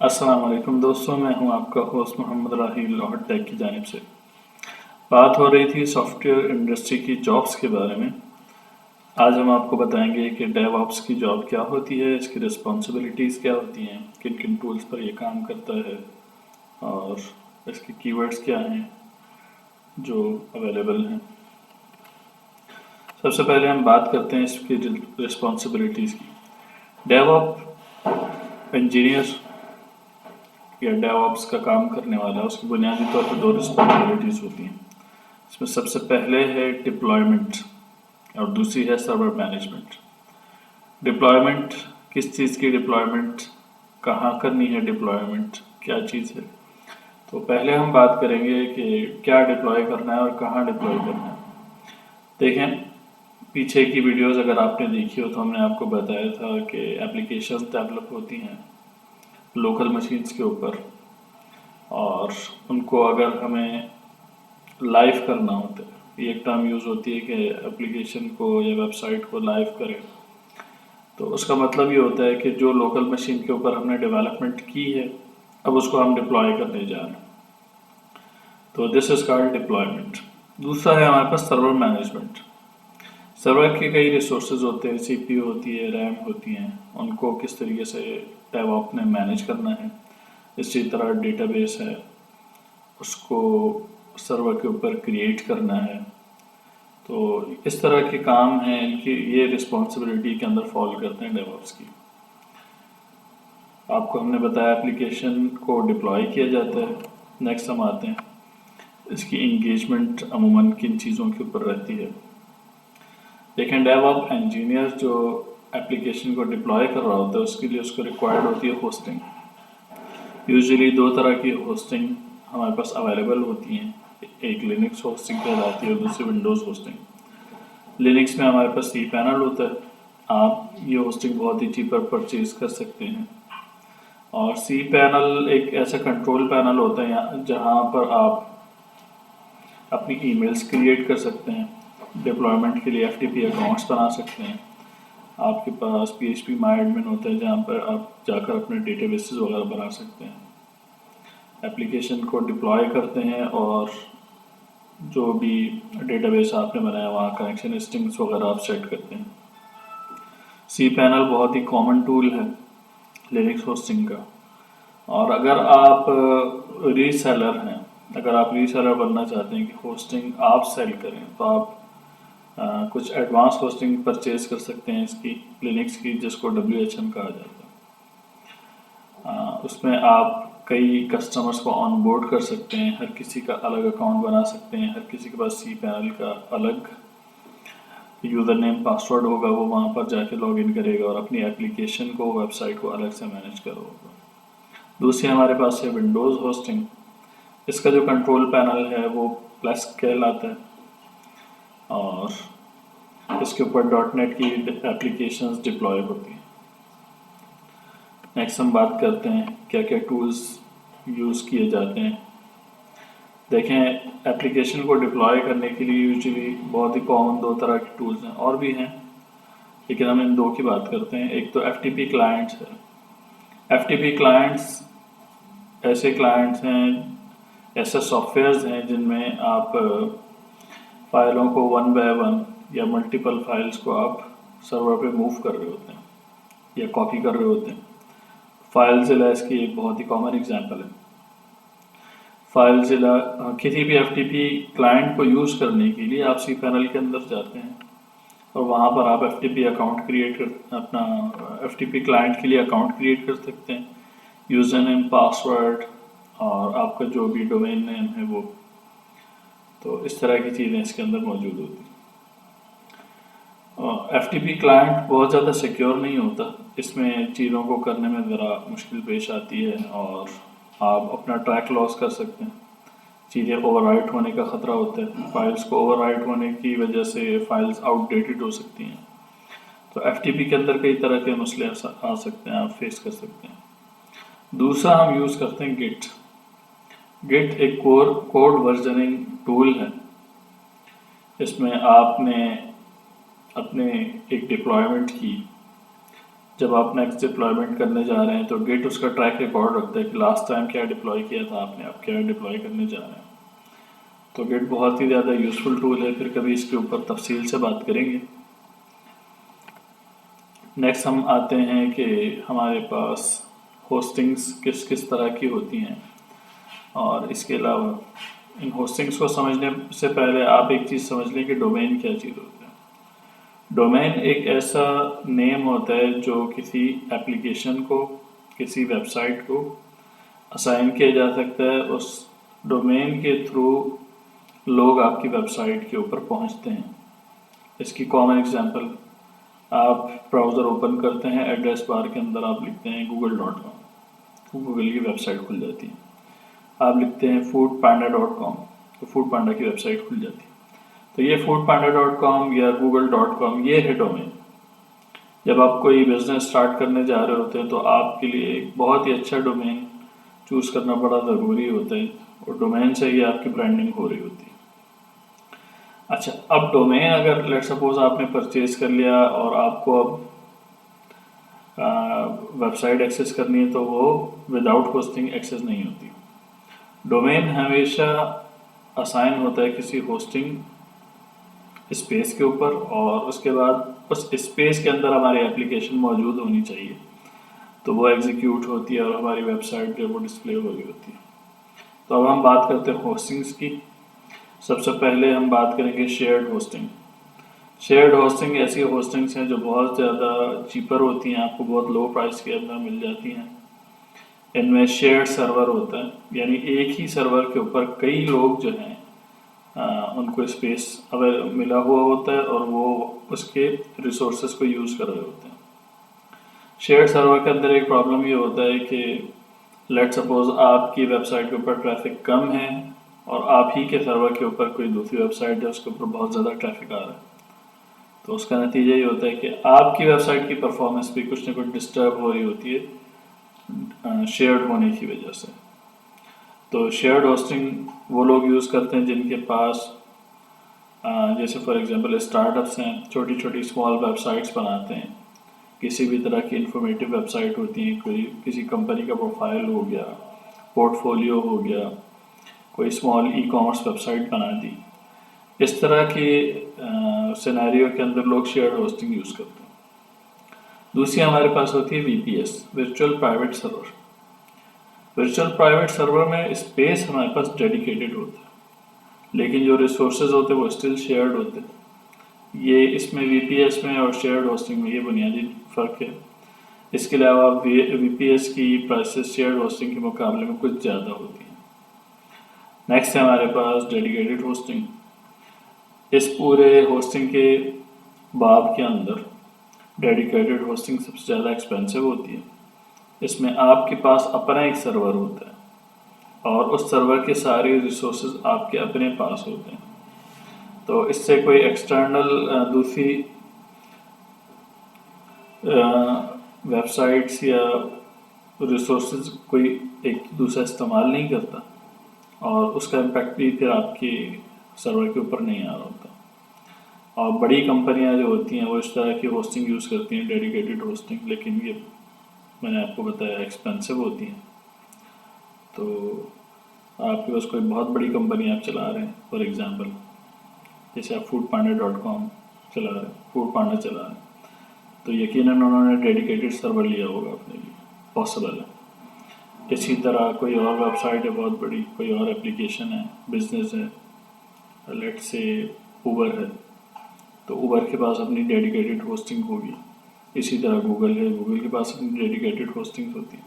السلام علیکم دوستوں، میں ہوں آپ کا ہوسٹ محمد راہیل لاہور ٹیک کی جانب سے۔ بات ہو رہی تھی سافٹ ویئر انڈسٹری کی جابس کے بارے میں۔ آج ہم آپ کو بتائیں گے کہ ڈیو آپس کی جاب کیا ہوتی ہے، اس کی رسپانسبلٹیز کیا ہوتی ہیں، کن کن ٹولز پر یہ کام کرتا ہے اور اس کے کی ورڈز کیا ہیں جو اویلیبل ہیں۔ سب سے پہلے ہم بات کرتے ہیں اس کی رسپانسبلٹیز کی۔ ڈیو آپ انجینئر یا ڈیو آپس کا کام کرنے والا، اس کی بنیادی طور پر دو رسپانسبلٹیز ہوتی ہیں۔ اس میں سب سے پہلے ہے ڈپلائمنٹ اور دوسری ہے سرور مینجمنٹ۔ ڈپلائمنٹ کس چیز کی ڈپلائمنٹ، کہاں کرنی ہے ڈپلائمنٹ، کیا چیز ہے؟ تو پہلے ہم بات کریں گے کہ کیا ڈپلوائے کرنا ہے اور کہاں ڈپلوائے کرنا ہے۔ دیکھیں، پیچھے کی ویڈیوز اگر آپ نے دیکھی ہو تو ہم نے آپ کو بتایا تھا کہ اپلیکیشنز ڈیولپ ہوتی ہیں لوکل مشینز کے اوپر، اور ان کو اگر ہمیں لائیو کرنا ہوتا ہے، یہ ایک ٹرم یوز ہوتی ہے کہ اپلیکیشن کو یا ویب سائٹ کو لائیو کریں، تو اس کا مطلب یہ ہوتا ہے کہ جو لوکل مشین کے اوپر ہم نے ڈیولپمنٹ کی ہے اب اس کو ہم ڈپلوائے کرنے جا رہے ہیں، تو دس از کالڈ ڈپلائمنٹ۔ دوسرا ہے ہمارے پاس سرور مینجمنٹ۔ سرور کے کئی ریسورسز ہوتے ہیں، سی پی یو ہوتی ہے، ریم ہوتی ہیں، ان کو کس طریقے سے ڈیو آپ نے مینیج کرنا ہے۔ اسی طرح ڈیٹا بیس ہے، اس کو سرور کے اوپر کریٹ کرنا ہے۔ تو اس طرح کے کام ہیں، ان کی یہ رسپانسبلٹی کے اندر فال کرتے ہیں ڈیو آپس کی۔ آپ کو ہم نے بتایا اپلیکیشن کو ڈپلوائے کیا جاتا ہے۔ نیکسٹ ہم آتے ہیں اس کی انگیجمنٹ عموماً کن چیزوں کے اوپر رہتی ہے۔ لیکن ڈیو آپ انجینئر جو اپلیکیشن کو ڈپلوائے کر رہا ہوتا ہے، اس کے لیے اس کو ریکوائرڈ ہوتی ہے ہوسٹنگ۔ یوزلی دو طرح کی ہوسٹنگ ہمارے پاس اویلیبل ہوتی ہیں، ایک لینکس ہوسٹنگ کہلاتی ہے اور دوسری ونڈوز ہوسٹنگ۔ لینکس میں ہمارے پاس سی پینل ہوتا ہے، آپ یہ ہوسٹنگ بہت ہی چیپر پرچیز کر سکتے ہیں، اور سی پینل ایک ایسا کنٹرول پینل ہوتا ہے جہاں پر آپ اپنی ای میلز کریٹ کر سکتے ہیں، ڈپلائمنٹ کے لیے ایف ٹی پی اکاؤنٹس بنا سکتے ہیں۔ آپ کے پاس پی ایچ پی مائی ایڈمن ہوتا ہے جہاں پر آپ جا کر اپنے ڈیٹا بیسز وغیرہ بنا سکتے ہیں، اپلیکیشن کو ڈپلوائے کرتے ہیں، اور جو بھی ڈیٹا بیس آپ نے بنایا وہاں کنیکشن اسٹنگس وغیرہ آپ سیٹ کرتے ہیں۔ سی پینل بہت ہی کامن ٹول ہے لینکس ہوسٹنگ کا، اور اگر آپ ری سیلر ہیں، اگر آپ ری سیلر بننا چاہتے ہیں کہ ہوسٹنگ آپ سیل کریں، تو آپ کچھ ایڈوانس ہوسٹنگ پرچیز کر سکتے ہیں اس کی لینکس کی، جس کو WHM کہا جاتا ہے۔ اس میں آپ کئی کسٹمرز کو آن بورڈ کر سکتے ہیں، ہر کسی کا الگ اکاؤنٹ بنا سکتے ہیں، ہر کسی کے پاس سی پینل کا الگ یوزر نیم پاسورڈ ہوگا، وہ وہاں پر جا کے لاگ ان کرے گا اور اپنی اپلیکیشن کو، ویب سائٹ کو الگ سے مینیج کرے گا۔ دوسری ہمارے پاس ہے ونڈوز ہوسٹنگ۔ اس کا جو کنٹرول پینل ہے وہ پلس کہلاتا ہے، اور اس کے اوپر .NET کی اپلیکیشنز ڈپلوائے ہوتی ہیں۔ نیکسٹ ہم بات کرتے ہیں کیا کیا ٹولز یوز کیے جاتے ہیں۔ دیکھیں، اپلیکیشن کو ڈپلوائے کرنے کے لیے یوزلی بہت ہی کامن دو طرح کے ٹولز ہیں، اور بھی ہیں لیکن ہم ان دو کی بات کرتے ہیں۔ ایک تو ایف ٹی پی کلائنٹس ہے۔ ایف ٹی پی کلائنٹس ایسے کلائنٹس ہیں، ایسے سافٹ ویئرز ہیں جن میں آپ فائلوں کو 1 by 1 یا ملٹیپل فائلز کو آپ سرور پہ موو کر رہے ہوتے ہیں یا کاپی کر رہے ہوتے ہیں۔ فائلزلا اس کی ایک بہت ہی کامن ایگزامپل ہے۔ فائلزلا کسی بھی ایف ٹی پی کلائنٹ کو یوز کرنے کے لیے آپ سی پینل کے اندر جاتے ہیں، اور وہاں پر آپ F T P account create اپنا ایف ٹی پی کلائنٹ کے لیے اکاؤنٹ کریٹ کر سکتے ہیں، یوزر نیم، پاسورڈ، اور آپ کا جو بھی ڈومین نیم ہے وہ۔ تو اس طرح کی چیزیں اس کے اندر موجود ہوتی ہیں۔ ایف ٹی پی کلائنٹ بہت زیادہ سیکیور نہیں ہوتا، اس میں چیزوں کو کرنے میں ذرا مشکل پیش آتی ہے، اور آپ اپنا ٹریک لاس کر سکتے ہیں، چیزیں اوور رائٹ ہونے کا خطرہ ہوتا ہے، فائلز کو اوور رائٹ ہونے کی وجہ سے فائلز آؤٹ ڈیٹڈ ہو سکتی ہیں۔ تو ایف ٹی پی کے اندر کئی طرح کے مسئلے آ سکتے ہیں، آپ فیس کر سکتے ہیں۔ دوسرا ہم یوز کرتے ہیں گٹ۔ گٹ ایک کوڈ ورژننگ ٹول ہے۔ اس میں آپ نے اپنے ایک ڈپلائمنٹ کی، جب آپ نیکسٹ ڈپلائمنٹ کرنے جا رہے ہیں تو گٹ اس کا ٹریک ریکارڈ رکھتا ہے کہ لاسٹ ٹائم کیا ڈپلائی کیا تھا آپ نے، آپ کیا ڈپلائی کرنے جا رہے ہیں. تو گٹ بہت ہی زیادہ یوزفل ٹول ہے، پھر کبھی اس کے اوپر تفصیل سے بات کریں گے. نیکسٹ ہم آتے ہیں کہ ہمارے پاس ہوسٹنگس کس کس طرح کی ہوتی ہیں، اور اس کے علاوہ ان ہوسٹنگس کو سمجھنے سے پہلے آپ ایک چیز سمجھ لیں کہ ڈومین کیا چیز ہوتی ہے. ڈومین ایک ایسا نیم ہوتا ہے جو کسی ایپلیکیشن کو، کسی ویب سائٹ کو اسائن کیا جا سکتا ہے. اس ڈومین کے تھرو لوگ آپ کی ویب سائٹ کے اوپر پہنچتے ہیں. اس کی کامن ایگزامپل، آپ براؤزر اوپن کرتے ہیں، ایڈریس بار کے اندر آپ لکھتے ہیں google.com، تو گوگل کی ویب سائٹ کھل جاتی ہے. آپ لکھتے ہیں foodpanda.com، تو فوڈ پانڈا کی ویب سائٹ کھل جاتی ہے. تو یہ foodpanda.com یا google.com یہ ہے ڈومین. جب آپ کوئی بزنس اسٹارٹ کرنے جا رہے ہوتے ہیں تو آپ کے لیے ایک بہت ہی اچھا ڈومین چوز کرنا بڑا ضروری ہوتا ہے، اور ڈومین سے ہی آپ کی برانڈنگ ہو رہی ہوتی ہے. اچھا، اب ڈومین اگر لیٹ سپوز آپ نے پرچیز کر لیا اور آپ کو اب ویب سائٹ ایکسیس کرنی ہے تو وہ وداؤٹ ہوسٹنگ ایکسیس نہیں ہوتی. ڈومین ہمیشہ اسائن ہوتا ہے کسی ہوسٹنگ اسپیس کے اوپر، اور اس کے بعد اس اسپیس کے اندر ہماری اپلیکیشن موجود ہونی چاہیے، تو وہ ایگزیکیوٹ ہوتی ہے اور ہماری ویب سائٹ جو وہ ڈسپلے ہو رہی ہوتی ہے. تو اب ہم بات کرتے ہیں ہوسٹنگس کی. سب سے پہلے ہم بات کریں گے شیئرڈ ہوسٹنگ. شیئرڈ ہوسٹنگ ایسی ہوسٹنگس ہیں جو بہت زیادہ چیپر ہوتی ہیں، آپ کو بہت لو پرائس کے اندر مل جاتی ہیں. ان میں شیئرڈ سرور ہوتا ہے، یعنی ایک ہی سرور کے اوپر کئی لوگ جو ہیں ان کو اسپیس ملا ہوا ہوتا ہے اور وہ اس کے ریسورسز کو یوز کر رہے ہوتے ہیں. شیئر سرور کے اندر ایک پرابلم یہ ہوتا ہے کہ لیٹ سپوز آپ کی ویب سائٹ کے اوپر ٹریفک کم ہے اور آپ ہی کے سرور کے اوپر کوئی دوسری ویب سائٹ ہے اس کے اوپر بہت زیادہ ٹریفک آ رہا ہے، تو اس کا نتیجہ یہ ہوتا ہے کہ آپ کی ویب سائٹ کی پرفارمنس بھی کچھ نہ کچھ ڈسٹرب ہو رہی ہوتی ہے شیئرڈ ہونے کی وجہ سے. تو شیئرڈ ہوسٹنگ وہ لوگ یوز کرتے ہیں جن کے پاس جیسے فار ایگزامپل اسٹارٹ اپس ہیں، چھوٹی چھوٹی اسمال ویب سائٹس بناتے ہیں، کسی بھی طرح کی انفارمیٹیو ویب سائٹ ہوتی ہیں، کوئی کسی کمپنی کا پروفائل ہو گیا، پورٹ فولیو ہو گیا، کوئی small e commerce website بنا دی. اس طرح کی سینیریو کے اندر لوگ شیئرڈ ہوسٹنگ یوز کرتے ہیں. دوسری ہمارے پاس ہوتی ہے وی پی ایس، ورچوئل پرائیویٹ سرور. ورچوئل پرائیویٹ سرور میں اسپیس ہمارے پاس ڈیڈیکیٹڈ ہوتا ہے، لیکن جو ریسورسز ہوتے ہیں وہ اسٹل شیئرڈ ہوتے ہیں. یہ اس میں وی پی ایس میں اور شیئرڈ ہوسٹنگ میں یہ بنیادی فرق ہے. اس کے علاوہ وی پی ایس کی پرائسز شیئرڈ ہوسٹنگ کے مقابلے میں کچھ زیادہ ہوتی ہیں. نیکسٹ ہے ہمارے پاس ڈیڈیکیٹڈ ہوسٹنگ. اس پورے ہوسٹنگ کے باب کے اندر ڈیڈیکیٹڈ ہوسٹنگ سب سے زیادہ ایکسپینسو ہوتی ہے. اس میں آپ کے پاس اپنا ایک سرور ہوتا ہے اور اس سرور کے سارے ریسورسز آپ کے اپنے پاس ہوتے ہیں. تو اس سے کوئی ایکسٹرنل دوسری ویب سائٹس یا ریسورسز کوئی ایک دوسرا استعمال نہیں کرتا، اور اس کا امپیکٹ بھی پھر آپ کے سرور کے اوپر نہیں آ رہا ہوتا. اور بڑی کمپنیاں جو ہوتی ہیں وہ اس طرح کی ہوسٹنگ یوز کرتی ہیں، ڈیڈیکیٹڈ ہوسٹنگ، لیکن یہ میں نے آپ کو بتایا ایکسپینسو ہوتی ہیں. تو آپ کے پاس کوئی بہت بڑی کمپنی آپ چلا رہے ہیں، فار ایگزامپل جیسے آپ foodpanda.com چلا رہے ہیں، فوڈ پانڈا چلا رہے ہیں، تو یقیناً انہوں نے ڈیڈیکیٹڈ سرور لیا ہوگا اپنے لیے، پاسبل ہے. اسی طرح کوئی اور ویب سائٹ ہے بہت بڑی، کوئی اور اپلیکیشن ہے، بزنس ہے، لیٹ سے اوبر ہے، تو اوبر کے پاس اپنی ڈیڈیکیٹڈ ہوسٹنگ ہوگی. اسی طرح گوگل ہے، گوگل کے پاس اپنی ڈیڈیکیٹڈ ہوسٹنگ ہوتی ہے.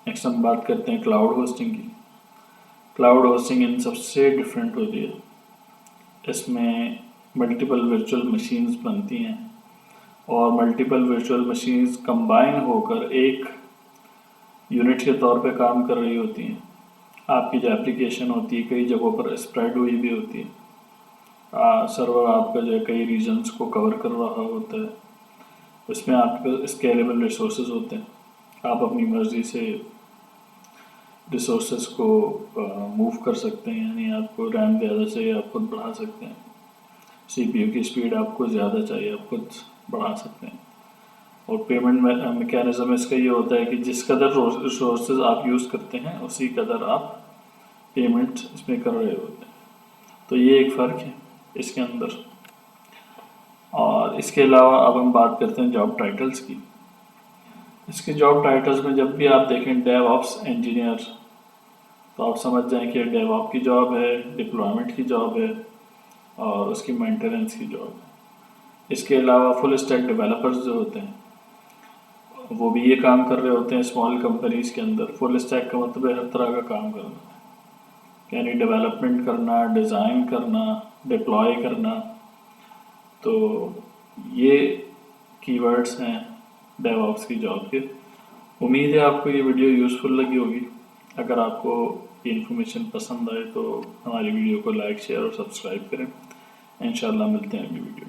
نیکسٹ ہم بات کرتے ہیں کلاؤڈ ہوسٹنگ کی. کلاؤڈ ہوسٹنگ ان سب سے ڈفرینٹ ہوتی ہے. اس میں ملٹیپل ورچوئل مشینز بنتی ہیں اور ملٹیپل ورچوئل مشینز کمبائن ہو کر ایک یونٹ کے طور پہ کام کر رہی ہوتی ہیں. آپ کی جو اپلیکیشن ہوتی ہے کئی جگہوں پر اسپریڈ ہوئی بھی ہوتی ہے. سرور آپ کا جو ہے کئی ریجنز کو کور کر رہا ہوتا ہے. اس میں آپ کے اسکیلیبل ریسورسز ہوتے ہیں، آپ اپنی مرضی سے ریسورسز کو موو کر سکتے ہیں، یعنی آپ کو ریم زیادہ چاہیے آپ خود بڑھا سکتے ہیں، سی پی یو کی اسپیڈ آپ کو زیادہ چاہیے آپ خود بڑھا سکتے ہیں. اور پیمنٹ میکینزم اس کا یہ ہوتا ہے کہ جس قدر ریسورسز آپ یوز کرتے ہیں اسی قدر آپ پیمنٹ اس میں کر رہے ہوتے ہیں. تو یہ ایک فرق ہے اس کے اندر. اور اس کے علاوہ اب ہم بات کرتے ہیں جاب ٹائٹلز کی. اس کے جاب ٹائٹلز میں جب بھی آپ دیکھیں ڈیو آپس انجینئر تو آپ سمجھ جائیں کہ ڈیو آپ کی جاب ہے, ڈپلائمنٹ کی جاب ہے اور اس کی مینٹیننس کی جاب ہے. اس کے علاوہ فل اسٹیک ڈیولپرز جو ہوتے ہیں وہ بھی یہ کام کر رہے ہوتے ہیں اسمال کمپنیز کے اندر. فل اسٹیک کا مطلب ہے ہر طرح کا کام کرنا, یعنی ڈیولپمنٹ کرنا, ڈیزائن کرنا, ڈپلائی کرنا. تو یہ کی ورڈز ہیں ڈیو آپس کی جاب کے. امید ہے آپ کو یہ ویڈیو یوزفل لگی ہوگی. اگر آپ کو یہ انفارمیشن پسند آئے تو ہماری ویڈیو کو لائک, شیئر اور سبسکرائب کریں. انشاءاللہ ملتے ہیں اگلی ویڈیو.